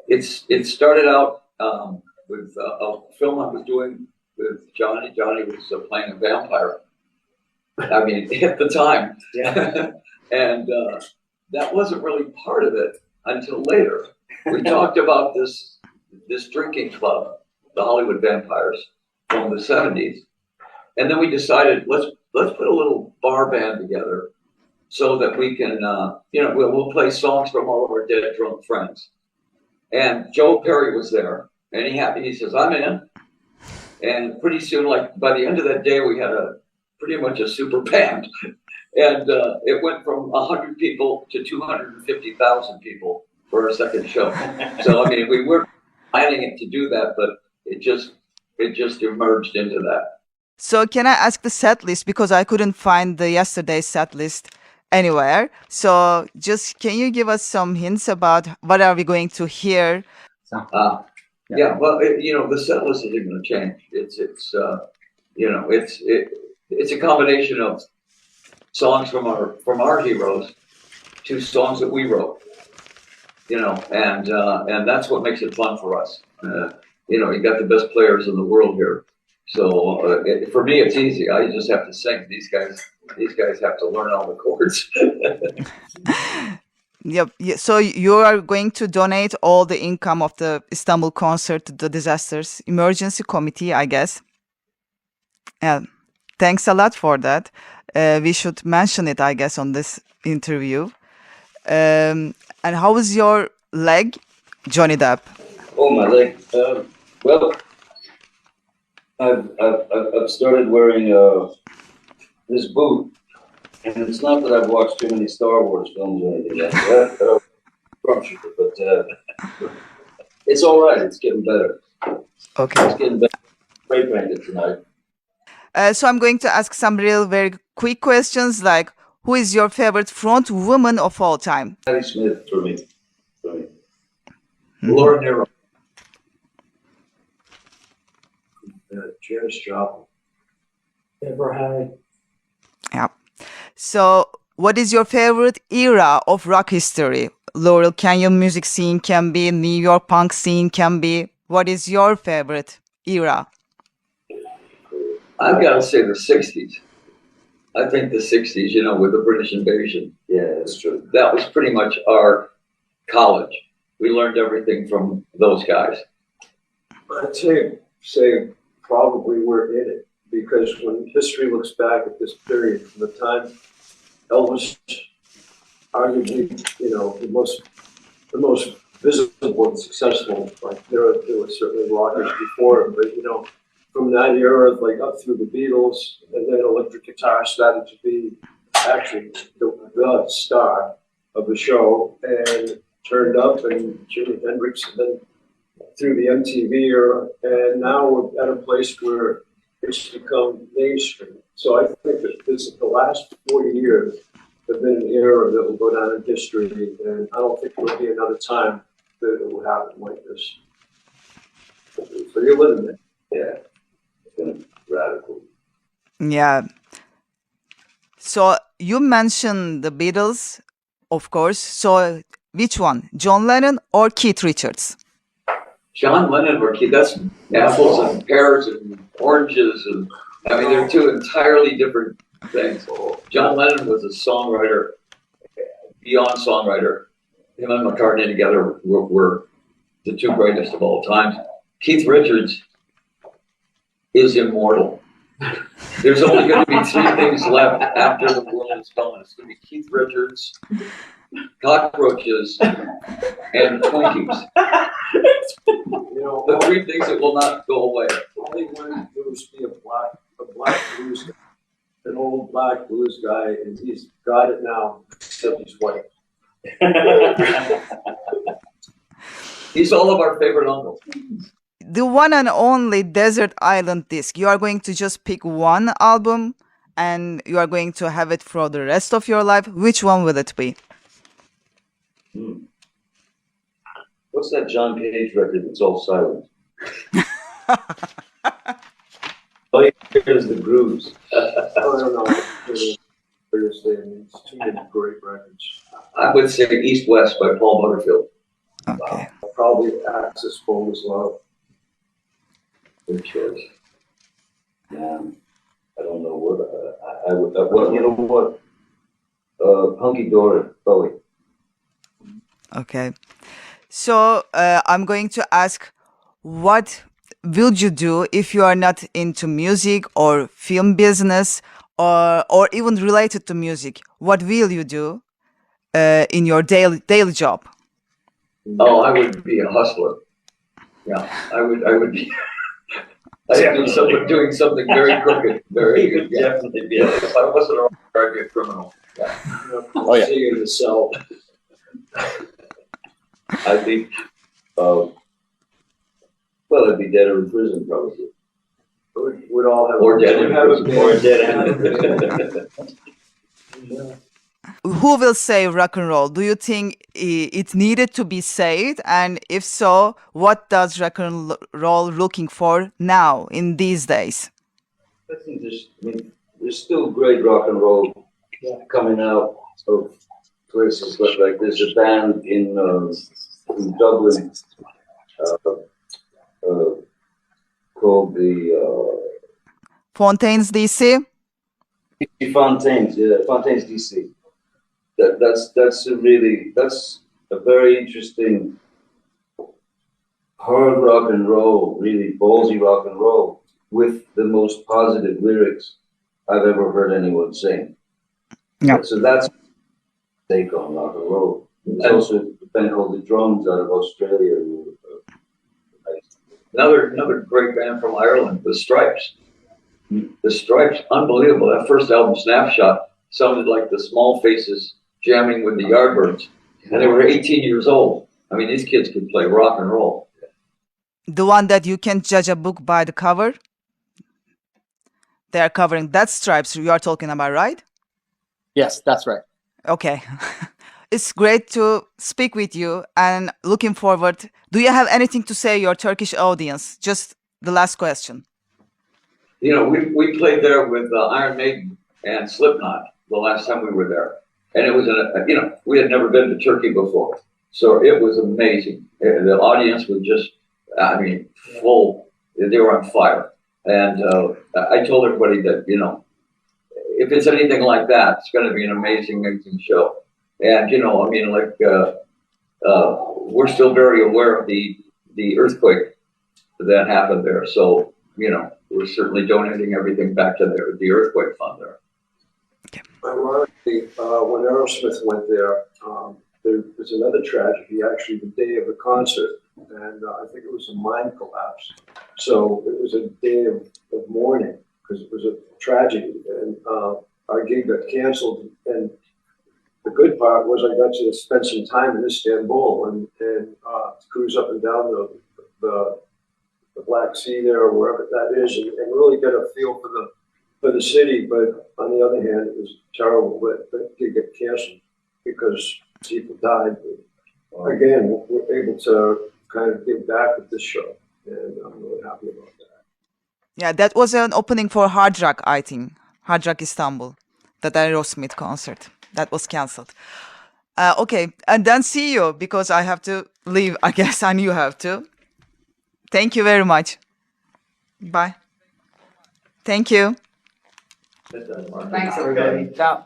it started out with a film I was doing with Johnny. Johnny was playing a vampire. I mean, at the time, Yeah. and that wasn't really part of it until later. We talked about this drinking club, the Hollywood Vampires, from the '70s, and then we decided let's put a little bar band together so that we can we'll play songs from all of our dead drunk friends. And Joe Perry was there, and he says, I'm in. And pretty soon, like by the end of that day, we had pretty much a super band. And it went from 100 people to 250,000 people for our second show. So, I mean, we weren't planning it to do that, but it just emerged into that. So can I ask the set list, because I couldn't find the yesterday's set list anywhere. So just can you give us some hints about what are we going to hear? Yeah, well, the set list isn't going to change. It's a combination of songs from our heroes to songs that we wrote. And that's what makes it fun for us. You got the best players in the world here. So for me, it's easy. I just have to sing. These guys have to learn all the chords. Yep. So you are going to donate all the income of the Istanbul concert to the Disasters Emergency Committee, I guess. Yeah. Thanks a lot for that. We should mention it, I guess, on this interview. And how was your leg, Johnny Depp? Oh, my leg. Well, I've started wearing this boot, and it's not that I've watched too many Star Wars films or anything like that. But it's all right. It's getting better. Okay. It's getting better. Spray painted tonight. So I'm going to ask some very quick questions, like who is your favorite front woman of all time? Patti Smith for me. Laura Nyro. Janis Joplin. Deborah Harry. Yeah. So what is your favorite era of rock history? Laurel Canyon music scene can be, New York punk scene can be. What is your favorite era? I've got to say the '60s. I think the '60s, with the British invasion. Yeah, that's true. That was pretty much our college. We learned everything from those guys. I'd say probably we're in it, because when history looks back at this period, from the time Elvis, arguably, the most visible and successful, like there were certainly rockers before him, but from that era, like up through the Beatles, and then electric guitar started to be actually the star of the show, and turned up, and Jimi Hendrix, and then through the MTV era, and now we're at a place where it's become mainstream. So I think that the last 40 years have been an era that will go down in history, and I don't think there will be another time that it will happen like this. So you're living it. Yeah. It's been radical. Yeah. So you mentioned the Beatles, of course. So which one, John Lennon or Keith Richards? John Lennon or Keith, that's apples and pears and oranges, and I mean they're two entirely different things. John Lennon was a songwriter, beyond songwriter. Him and McCartney together were the two greatest of all time. Keith Richards is immortal. There's only going to be three things left after the world is gone. It's going to be Keith Richards, cockroaches, and Twinkies. The three things that will not go away. All he wanted to do was be a black blues guy, an old black blues guy, and he's got it now, except he's white. He's all of our favorite uncles. The one and only Desert Island Disc. You are going to just pick one album and you are going to have it for the rest of your life. Which one will it be? What's that John Cage record that's all silent? All you hear is the grooves. I don't know. Seriously, I mean, it's too many great records. I would say East West by Paul Butterfield. Okay. Probably Axis phone as well. Good choice. Man, I don't know what, I would, well, you know what? Hunky Dory, Bowie. Okay. So I'm going to ask, what will you do if you are not into music or film business or even related to music? What will you do in your daily job? Oh, I would be a hustler. Yeah, I would be, I'd be someone doing something very crooked, very good. Yeah. Definitely be. If I wasn't a rock star, I'd be a criminal. Yeah. Oh, yeah. See you in the cell. I think, well, I'd be dead or in prison probably. We'd all have. Or dead in we'd have a prison. band. Or dead in prison. Who will save rock and roll? Do you think it needed to be saved? And if so, what does rock and roll looking for now in these days? I think there's still great rock and roll coming out of places like there's a band in Dublin called the Fontaines DC? Fontaines, Fontaines DC. That's a very interesting hard rock and roll, really ballsy rock and roll with the most positive lyrics I've ever heard anyone sing. Yeah. So that's take on rock and roll. There's also a band called The Drums out of Australia. Another great band from Ireland, The Stripes. The Stripes, unbelievable. That first album, Snapshot, sounded like the Small Faces jamming with the Yardbirds. And they were 18 years old. I mean, these kids could play rock and roll. The one that you can judge a book by the cover? They are covering that Stripes you are talking about, right? Yes, that's right. Okay. It's great to speak with you and looking forward. Do you have anything to say your Turkish audience? Just the last question. You know, we played there with Iron Maiden and Slipknot the last time we were there. And it was, we had never been to Turkey before. So it was amazing. The audience was just, full. They were on fire. And I told everybody that, if it's anything like that, it's going to be an amazing, amazing show. And, we're still very aware of the earthquake that happened there. So, we're certainly donating everything back to the earthquake fund there. Ironically, when Aerosmith went there, there was another tragedy, actually, the day of the concert. And I think it was a mine collapse. So it was a day of mourning because it was a tragedy. And our gig got canceled. And the good part was I got to spend some time in Istanbul and cruise up and down the Black Sea there or wherever that is and really get a feel for the city. But on the other hand, it was terrible that the gig got canceled because people died. But again, we're able to kind of give back with this show, and I'm really happy about that. Yeah, that was an opening for Hard Rock, I think. Hard Rock Istanbul, that Aerosmith concert. That was cancelled. Okay, and then see you because I have to leave, I guess, and you have to. Thank you very much. Bye. Thank you. Thanks, everybody. Ciao.